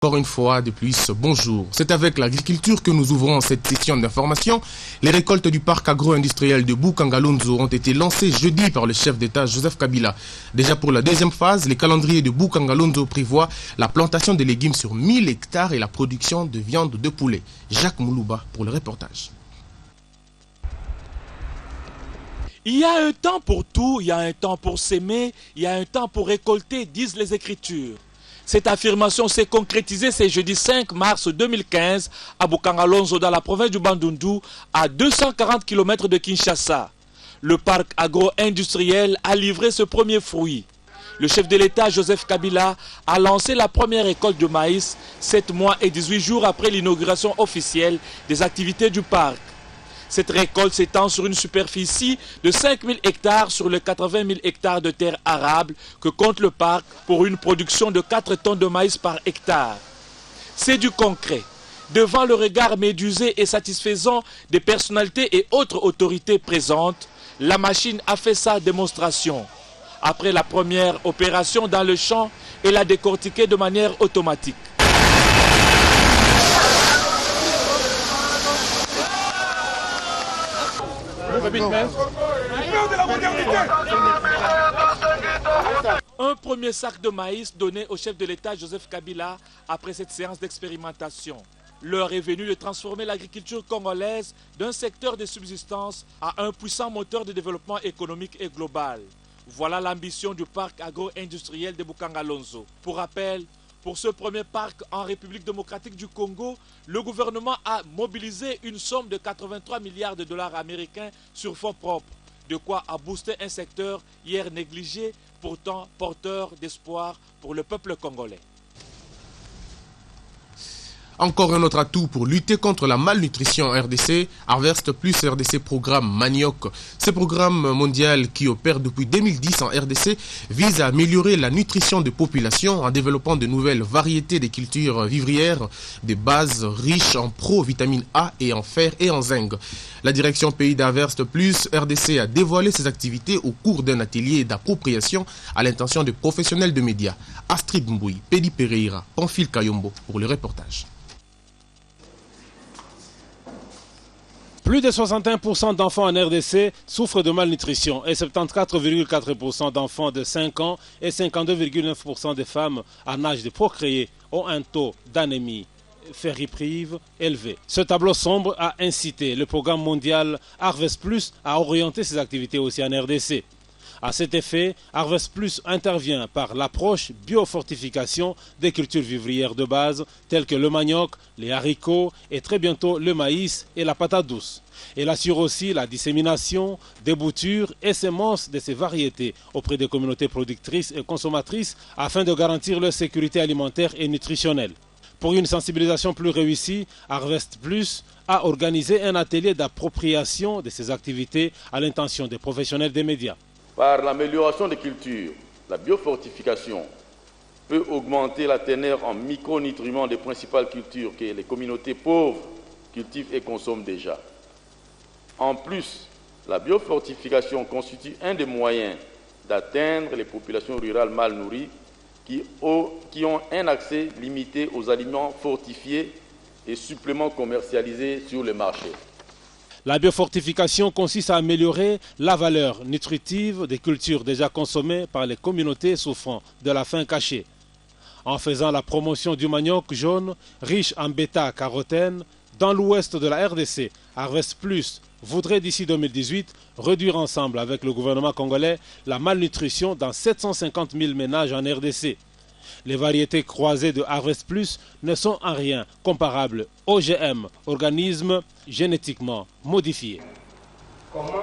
Encore une fois, de plus, bonjour. C'est avec l'agriculture que nous ouvrons cette session d'information. Les récoltes du parc agro-industriel de Bukangalonzo ont été lancées jeudi par le chef d'État Joseph Kabila. Déjà pour la deuxième phase, les calendriers de Bukangalonzo prévoient la plantation de légumes sur 1000 hectares et la production de viande de poulet. Jacques Moulouba pour le reportage. Il y a un temps pour tout, il y a un temps pour s'aimer, il y a un temps pour récolter, disent les Écritures. Cette affirmation s'est concrétisée ce jeudi 5 mars 2015 à Bukangalonzo dans la province du Bandundu, à 240 km de Kinshasa. Le parc agro-industriel a livré ce premier fruit. Le chef de l'État, Joseph Kabila, a lancé la première récolte de maïs 7 mois et 18 jours après l'inauguration officielle des activités du parc. Cette récolte s'étend sur une superficie de 5000 hectares sur les 80 000 hectares de terres arables que compte le parc pour une production de 4 tonnes de maïs par hectare. C'est du concret. Devant le regard médusé et satisfaisant des personnalités et autres autorités présentes, la machine a fait sa démonstration. Après la première opération dans le champ, elle a décortiqué de manière automatique. Un premier sac de maïs donné au chef de l'État Joseph Kabila après cette séance d'expérimentation. L'heure est venue de transformer l'agriculture congolaise d'un secteur de subsistance à un puissant moteur de développement économique et global. Voilà l'ambition du parc agro-industriel de Bukangalonzo. Pour rappel, pour ce premier parc en République démocratique du Congo, le gouvernement a mobilisé une somme de 83 milliards de dollars américains sur fonds propres. De quoi a boosté un secteur hier négligé, pourtant porteur d'espoir pour le peuple congolais. Encore un autre atout pour lutter contre la malnutrition en RDC, Harvest Plus RDC Programme Manioc. Ce programme mondial qui opère depuis 2010 en RDC vise à améliorer la nutrition des populations en développant de nouvelles variétés de cultures vivrières de base riches en pro-vitamine A et en fer et en zinc. La direction pays d'Harvest Plus RDC a dévoilé ses activités au cours d'un atelier d'appropriation à l'intention des professionnels de médias. Astrid Mboui, Pedi Pereira, Pamphile Kayombo pour le reportage. Plus de 61% d'enfants en RDC souffrent de malnutrition et 74,4% d'enfants de 5 ans et 52,9% des femmes en âge de procréer ont un taux d'anémie ferriprive élevé. Ce tableau sombre a incité le programme mondial Harvest Plus à orienter ses activités aussi en RDC. À cet effet, Harvest Plus intervient par l'approche biofortification des cultures vivrières de base telles que le manioc, les haricots et très bientôt le maïs et la patate douce. Elle assure aussi la dissémination des boutures et semences de ces variétés auprès des communautés productrices et consommatrices afin de garantir leur sécurité alimentaire et nutritionnelle. Pour une sensibilisation plus réussie, Harvest Plus a organisé un atelier d'appropriation de ces activités à l'intention des professionnels des médias. Par l'amélioration des cultures, la biofortification peut augmenter la teneur en micronutriments des principales cultures que les communautés pauvres cultivent et consomment déjà. En plus, la biofortification constitue un des moyens d'atteindre les populations rurales mal nourries qui ont un accès limité aux aliments fortifiés et suppléments commercialisés sur le marché. La biofortification consiste à améliorer la valeur nutritive des cultures déjà consommées par les communautés souffrant de la faim cachée. En faisant la promotion du manioc jaune, riche en bêta-carotène, dans l'ouest de la RDC, Harvest Plus voudrait d'ici 2018 réduire ensemble avec le gouvernement congolais la malnutrition dans 750 000 ménages en RDC. Les variétés croisées de Harvest Plus ne sont en rien comparables aux OGM, organismes génétiquement modifiés.